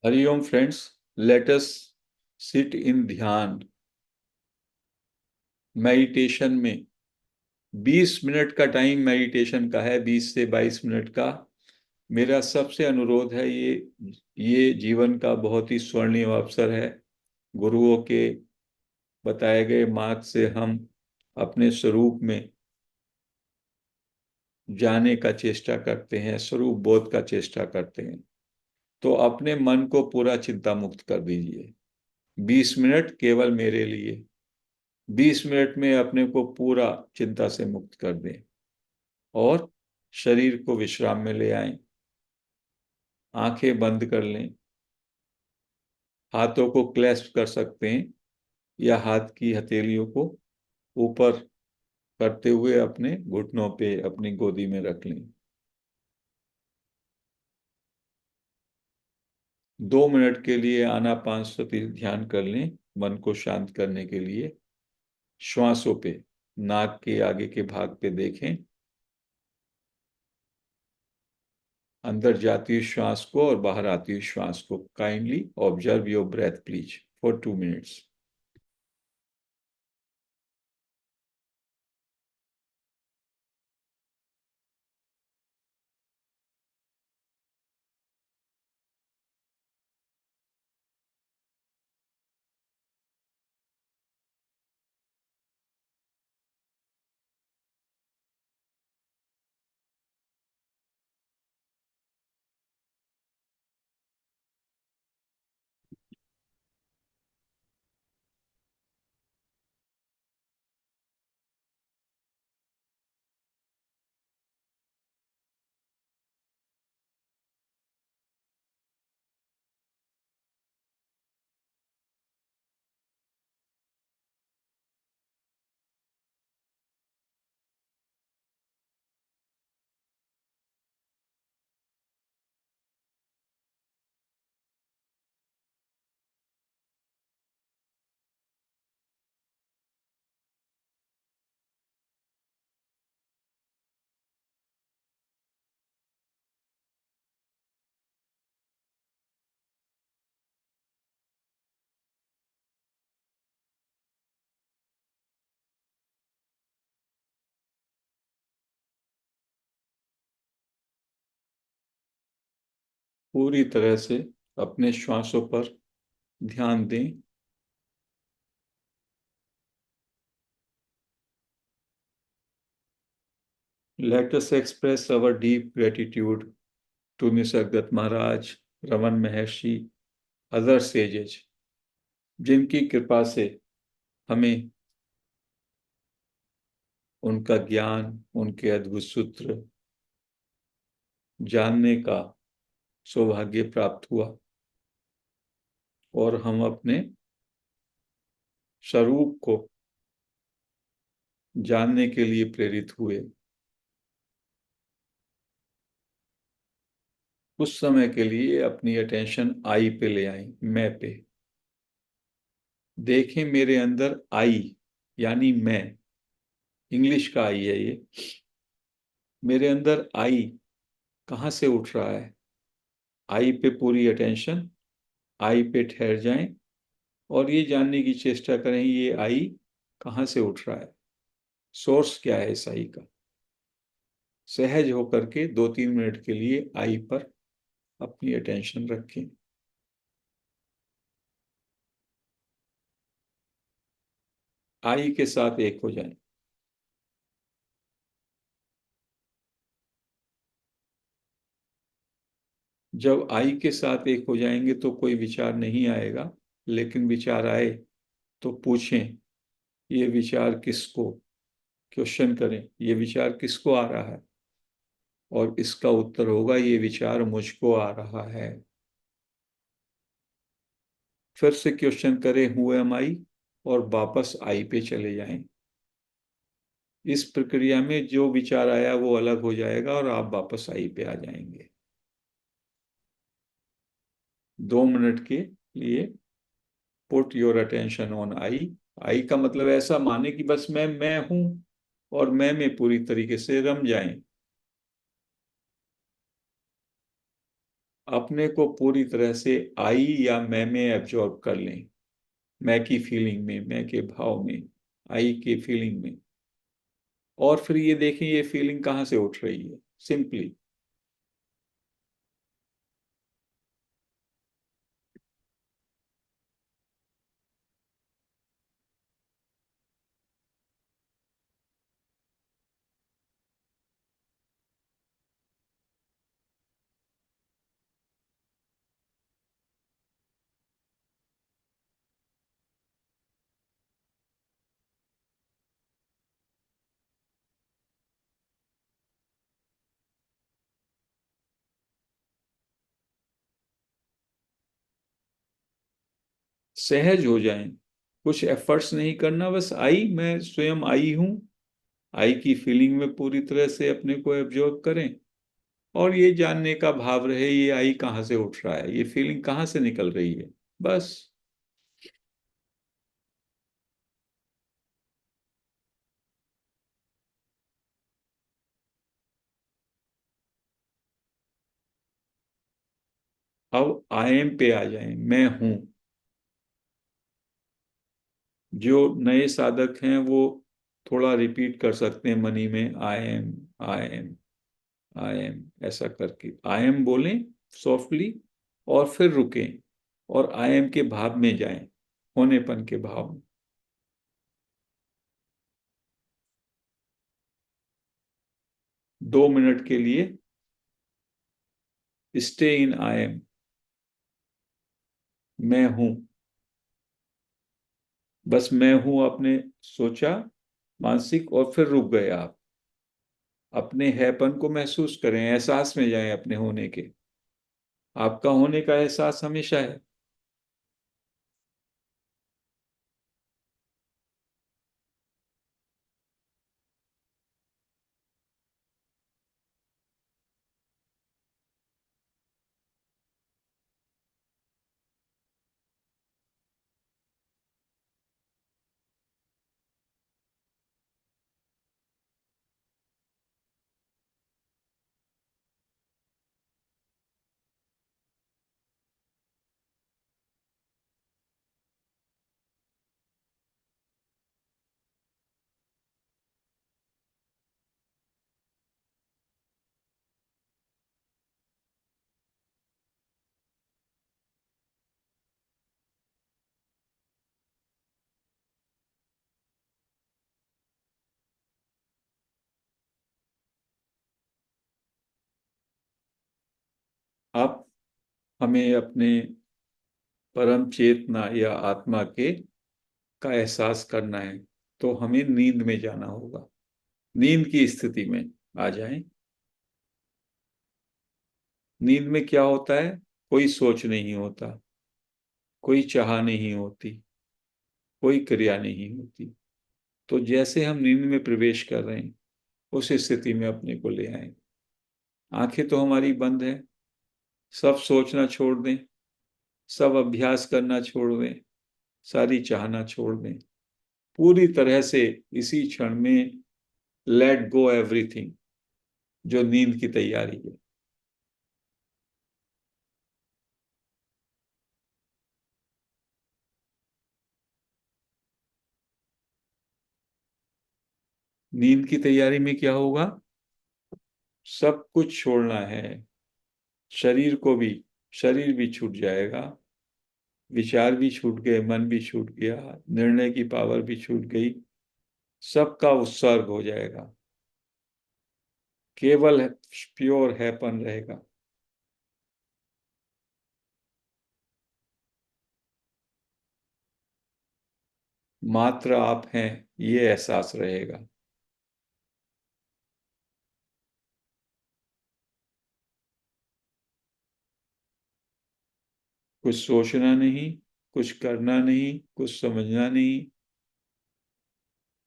Hariom friends, let us sit in ध्यान meditation में 20 minute का टाइम मेडिटेशन का है। 20 से 22 मिनट का मेरा सबसे अनुरोध है। ये जीवन का बहुत ही स्वर्णिम अवसर है। गुरुओं के बताए गए मार्ग से हम अपने स्वरूप में जाने का चेष्टा करते हैं, स्वरूप बोध का चेष्टा करते हैं। तो अपने मन को पूरा चिंता मुक्त कर दीजिए। 20 मिनट केवल मेरे लिए। 20 मिनट में अपने को पूरा चिंता से मुक्त कर दें और शरीर को विश्राम में ले आएं। आंखें बंद कर लें। हाथों को क्लैस्प कर सकते हैं या हाथ की हथेलियों को ऊपर करते हुए अपने घुटनों पे अपनी गोदी में रख लें। 2 मिनट के लिए आनापानसति ध्यान कर लें। मन को शांत करने के लिए श्वासों पे, नाक के आगे के भाग पे देखें। अंदर जाती हुई श्वास को और बाहर आती हुई श्वास को। Kindly observe your breath please for 2 minutes. पूरी तरह से अपने श्वासों पर ध्यान दें। Let us express our deep gratitude to Nisargat Maharaj, Raman Maharshi, other sages, जिनकी कृपा से हमें उनका ज्ञान, उनके अद्भुत सूत्र जानने का सौभाग्य प्राप्त हुआ और हम अपने स्वरूप को जानने के लिए प्रेरित हुए। कुछ समय के लिए अपनी अटेंशन आई पे ले आई, मैं पे। देखें मेरे अंदर आई यानी मैं, इंग्लिश का आई है ये। मेरे अंदर आई कहाँ से उठ रहा है? आई पे पूरी अटेंशन, आई पे ठहर जाएं और ये जानने की चेष्टा करें ये आई कहाँ से उठ रहा है, सोर्स क्या है इस आई का। सहज होकर के 2-3 मिनट के लिए आई पर अपनी अटेंशन रखें। आई के साथ एक हो जाएं। जब आई के साथ एक हो जाएंगे तो कोई विचार नहीं आएगा, लेकिन विचार आए तो पूछें ये विचार किसको, क्वेश्चन करें ये विचार किसको आ रहा है, और इसका उत्तर होगा ये विचार मुझको आ रहा है। फिर से क्वेश्चन करें हु एम आई, और वापस आई पे चले जाएं। इस प्रक्रिया में जो विचार आया वो अलग हो जाएगा और आप वापस आई पे आ जाएंगे। 2 मिनट के लिए put your attention on eye. Eye का मतलब ऐसा माने कि बस मैं हूं और मैं में पूरी तरीके से रम जाएं। अपने को पूरी तरह से आई या मैं में एब्जॉर्ब कर लें, मैं की फीलिंग में, मैं के भाव में, आई के फीलिंग में। और फिर ये देखें ये फीलिंग कहाँ से उठ रही है, सिंपली। सहज हो जाएं, कुछ एफर्ट्स नहीं करना, बस आई, मैं स्वयं आई हूं, आई की फीलिंग में पूरी तरह से अपने को एब्जॉर्ब करें। और ये जानने का भाव रहे ये आई कहाँ से उठ रहा है, ये फीलिंग कहाँ से निकल रही है, बस। अब आई एम पे आ जाएं, मैं हूं। जो नए साधक हैं वो थोड़ा रिपीट कर सकते हैं मनी में, I am, I am, I am, ऐसा करके आई एम बोलें सॉफ्टली, और फिर रुकें और आई एम के भाव में जाएं, होनेपन के भाव में। 2 मिनट के लिए स्टे इन आई एम, मैं हूं, बस मैं हूं आपने सोचा, मानसिक, और फिर रुक गए आप। अपने हैपन को महसूस करें, एहसास में जाएं अपने होने के। आपका होने का एहसास हमेशा है। अब हमें अपने परम चेतना या आत्मा के का एहसास करना है, तो हमें नींद में जाना होगा। नींद की स्थिति में आ जाएं। नींद में क्या होता है, कोई सोच नहीं होता, कोई चाह नहीं होती, कोई क्रिया नहीं होती। तो जैसे हम नींद में प्रवेश कर रहे हैं उस स्थिति में अपने को ले आए। आंखें तो हमारी बंद है, सब सोचना छोड़ दें, सब अभ्यास करना छोड़ दें, सारी चाहना छोड़ दें, पूरी तरह से इसी क्षण में लेट गो एवरीथिंग, जो नींद की तैयारी है। नींद की तैयारी में क्या होगा, सब कुछ छोड़ना है, शरीर को भी, शरीर भी छूट जाएगा, विचार भी छूट गए, मन भी छूट गया, निर्णय की पावर भी छूट गई, सबका उत्सर्ग हो जाएगा, केवल प्योर हैपन रहेगा। मात्र आप हैं, ये एहसास रहेगा। कुछ सोचना नहीं, कुछ करना नहीं, कुछ समझना नहीं।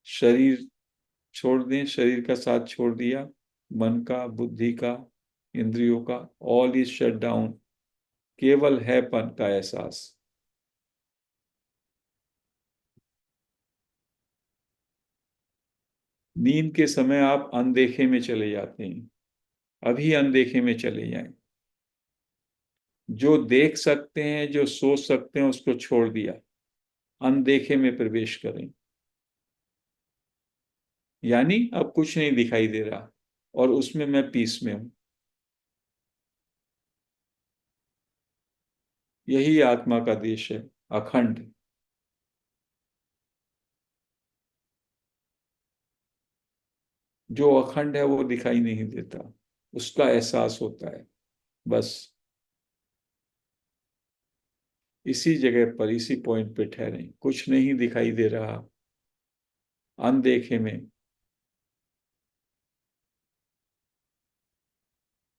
शरीर छोड़ दें, शरीर का साथ छोड़ दिया, मन का, बुद्धि का, इंद्रियों का, ऑल इज शट डाउन, केवल हैपन का एहसास। नींद के समय आप अनदेखे में चले जाते हैं, अभी अनदेखे में चले जाएं। जो देख सकते हैं, जो सोच सकते हैं, उसको छोड़ दिया, अनदेखे में प्रवेश करें। यानी अब कुछ नहीं दिखाई दे रहा और उसमें मैं पीस में हूं। यही आत्मा का देश है, अखंड। जो अखंड है वो दिखाई नहीं देता, उसका एहसास होता है बस। इसी जगह पर, इसी पॉइंट पे ठहरे, कुछ नहीं दिखाई दे रहा, अनदेखे में।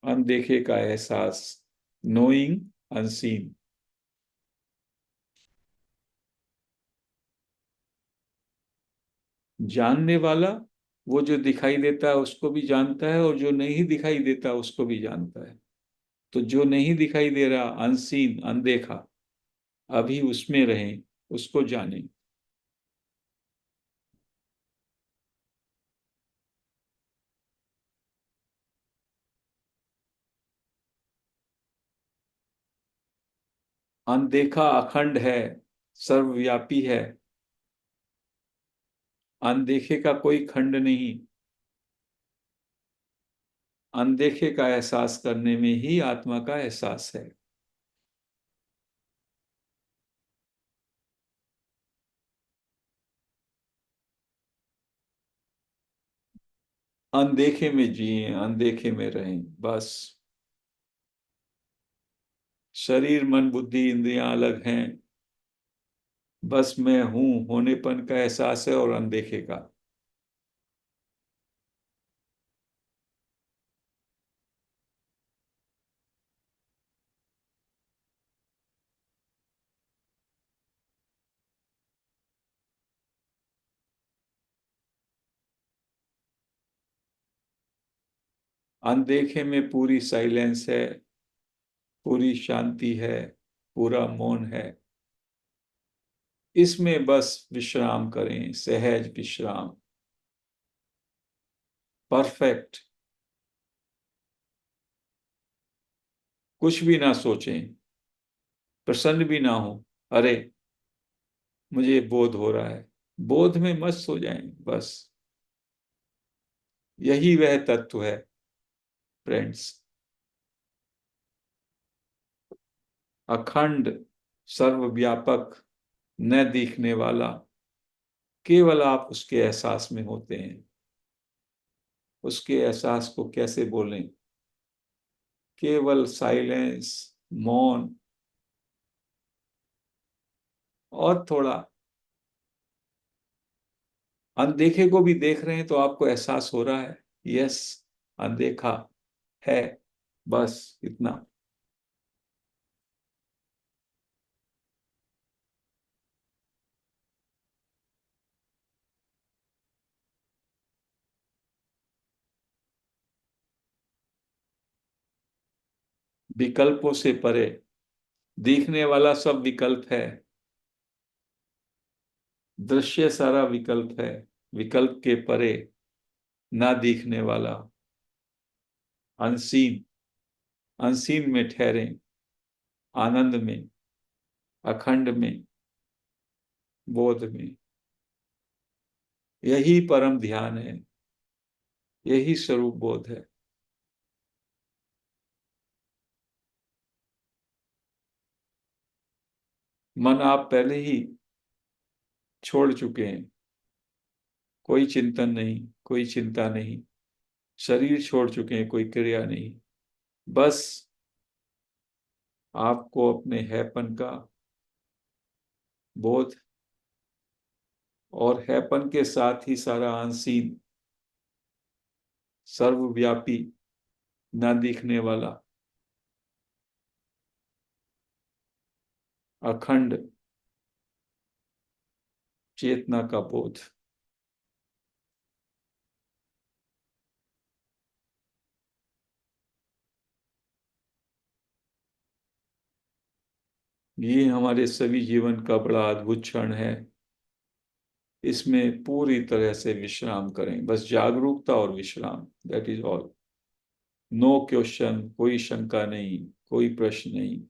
अनदेखे का एहसास, नोइंग अनसीन। जानने वाला वो जो दिखाई देता है उसको भी जानता है, और जो नहीं दिखाई देता उसको भी जानता है। तो जो नहीं दिखाई दे रहा, अनसीन, अनदेखा, अभी उसमें रहें, उसको जानें। अनदेखा अखंड है, सर्वव्यापी है। अनदेखे का कोई खंड नहीं। अनदेखे का एहसास करने में ही आत्मा का एहसास है। अनदेखे में जिए, अनदेखे में रहें बस। शरीर मन बुद्धि इंद्रियां अलग हैं, बस मैं हूं, होनेपन का एहसास है, और अनदेखे का। अनदेखे में पूरी साइलेंस है, पूरी शांति है, पूरा मौन है। इसमें बस विश्राम करें, सहज विश्राम। परफेक्ट। कुछ भी ना सोचें, प्रसन्न भी ना हो, अरे मुझे बोध हो रहा है, बोध में मत सो जाएं बस। यही वह तत्व है फ्रेंड्स। अखंड, सर्वव्यापक, न दिखने वाला। केवल आप उसके एहसास में होते हैं। उसके एहसास को कैसे बोलें? केवल साइलेंस, मौन, और थोड़ा अनदेखे को भी देख रहे हैं तो आपको एहसास हो रहा है, यस, अनदेखा है, बस इतना। विकल्पों से परे, दिखने वाला सब विकल्प है, दृश्य सारा विकल्प है। विकल्प के परे, ना दिखने वाला, अनसीन। अनसीन में ठहरे, आनंद में, अखंड में, बोध में। यही परम ध्यान है, यही स्वरूप बोध है। मन आप पहले ही छोड़ चुके हैं। कोई चिंतन नहीं, कोई चिंता नहीं। शरीर छोड़ चुके हैं, कोई क्रिया नहीं। बस आपको अपने हैपन का बोध, और हैपन के साथ ही सारा अनसीन, सर्वव्यापी, न दिखने वाला, अखंड चेतना का बोध। ये हमारे सभी जीवन का बड़ा अद्भुत क्षण है। इसमें पूरी तरह से विश्राम करें, बस जागरूकता और विश्राम, that is all. No question, कोई शंका नहीं, कोई प्रश्न नहीं।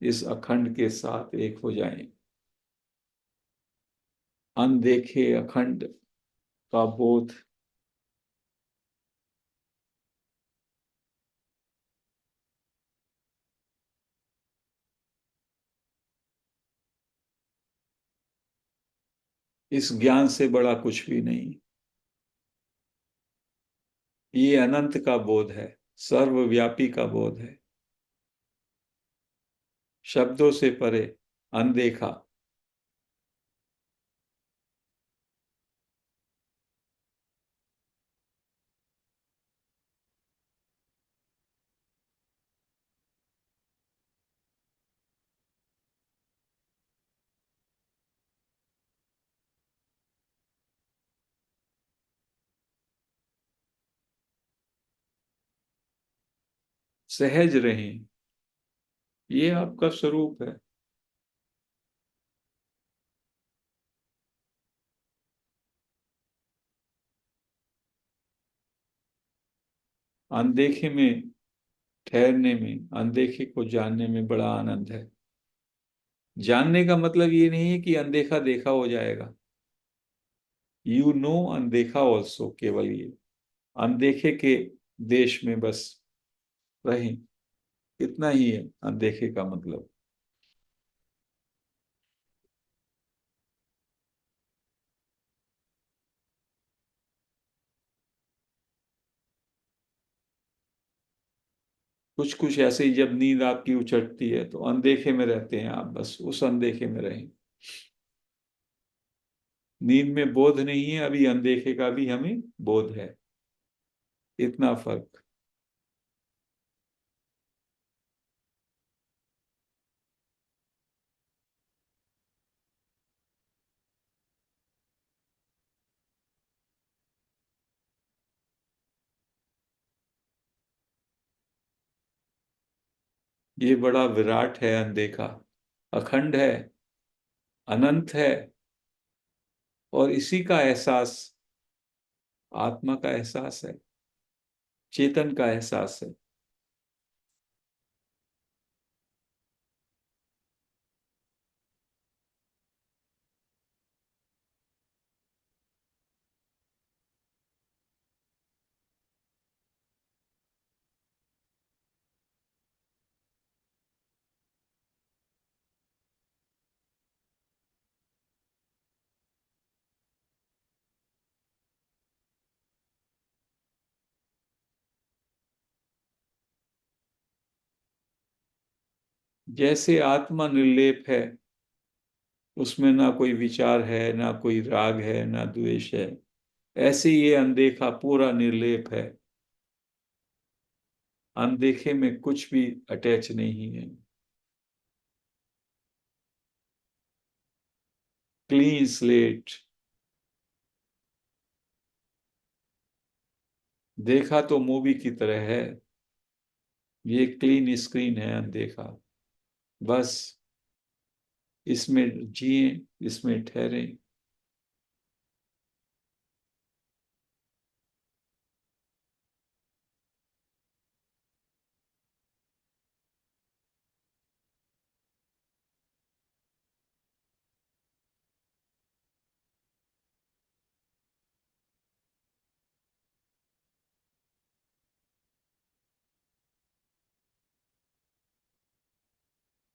इस अखंड के साथ एक हो जाएं। अनदेखे अखंड का बोध, इस ज्ञान से बड़ा कुछ भी नहीं। ये अनंत का बोध है, सर्वव्यापी का बोध है, शब्दों से परे, अनदेखा। सहज रहें, ये आपका स्वरूप है। अनदेखे में ठहरने में, अनदेखे को जानने में बड़ा आनंद है। जानने का मतलब ये नहीं है कि अनदेखा देखा हो जाएगा। यू नो अनदेखा ऑल्सो, केवल ये अनदेखे के देश में बस रहें, इतना ही है अनदेखे का मतलब। कुछ कुछ ऐसे ही, जब नींद आपकी उचटती है तो अनदेखे में रहते हैं आप, बस उस अनदेखे में रहें। नींद में बोध नहीं है अभी, अनदेखे का भी हमें बोध है, इतना फर्क। ये बड़ा विराट है अनदेखा, अखंड है, अनंत है, और इसी का एहसास आत्मा का एहसास है, चेतन का एहसास है। जैसे आत्मा निर्लेप है, उसमें ना कोई विचार है, ना कोई राग है, ना द्वेष है, ऐसे ये अनदेखा पूरा निर्लेप है। अनदेखे में कुछ भी अटैच नहीं है, क्लीन स्लेट। देखा तो मूवी की तरह है, ये क्लीन स्क्रीन है अनदेखा। बस इसमें जिए, इसमें ठहरे।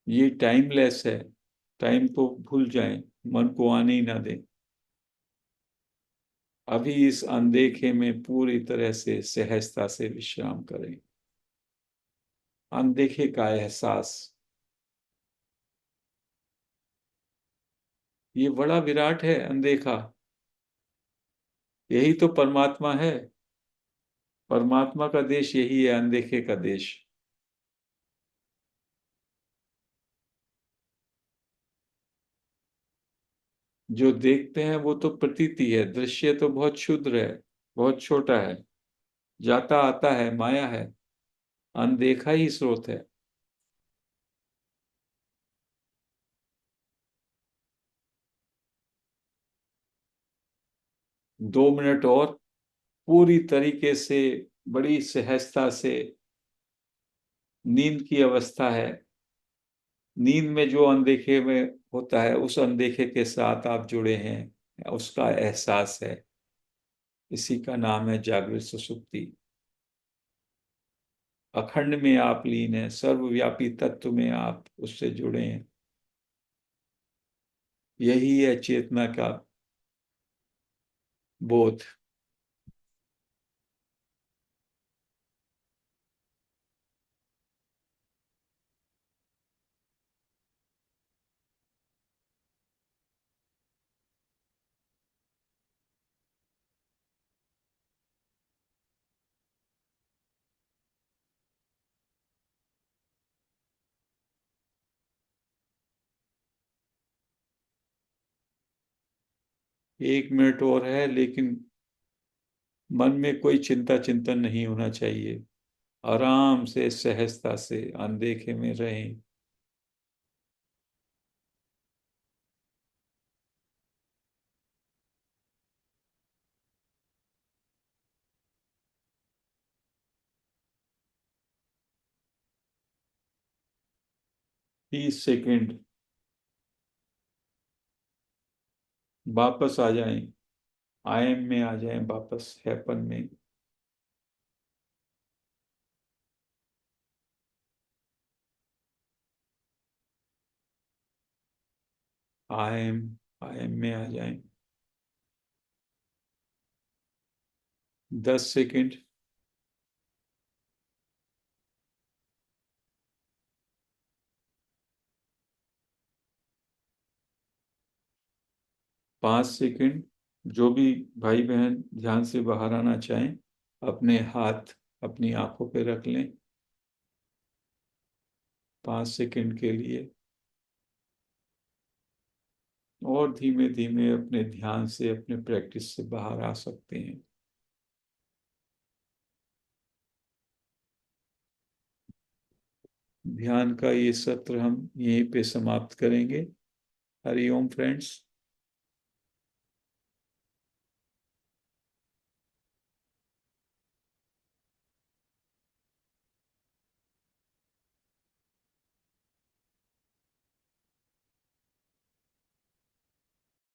ये टाइमलेस है, टाइम को भूल जाएं, मन को आने ही ना दें। अभी इस अनदेखे में पूरी तरह से सहजता से विश्राम करें। अनदेखे का एहसास, ये बड़ा विराट है अनदेखा। यही तो परमात्मा है, परमात्मा का देश यही है, अनदेखे का देश। जो देखते हैं वो तो प्रतीति है, दृश्य तो बहुत क्षुद्र है, बहुत छोटा है, जाता आता है, माया है। अनदेखा ही स्रोत है। 2 मिनट और, पूरी तरीके से, बड़ी सहजता से नींद की अवस्था है, नींद में जो अनदेखे में होता है, उस अनदेखे के साथ आप जुड़े हैं, उसका एहसास है। इसी का नाम है जागृत सुषुप्ति। अखंड में आप लीन हैं, सर्वव्यापी तत्व में आप उससे जुड़े हैं। यही है चेतना का बोध। 1 मिनट और है, लेकिन मन में कोई चिंता चिंतन नहीं होना चाहिए। आराम से सहजता से अनदेखे में रहें। 30 सेकंड। वापस आ जाएं, आई एम में आ जाएं, वापस हैपन में। आई एम में आ जाएं। 10 सेकंड। 5 सेकंड। जो भी भाई बहन ध्यान से बाहर आना चाहें, अपने हाथ अपनी आंखों पे रख लें 5 सेकंड के लिए, और धीमे धीमे अपने ध्यान से, अपने प्रैक्टिस से बाहर आ सकते हैं। ध्यान का ये सत्र हम यहीं पे समाप्त करेंगे। हरि ओम फ्रेंड्स।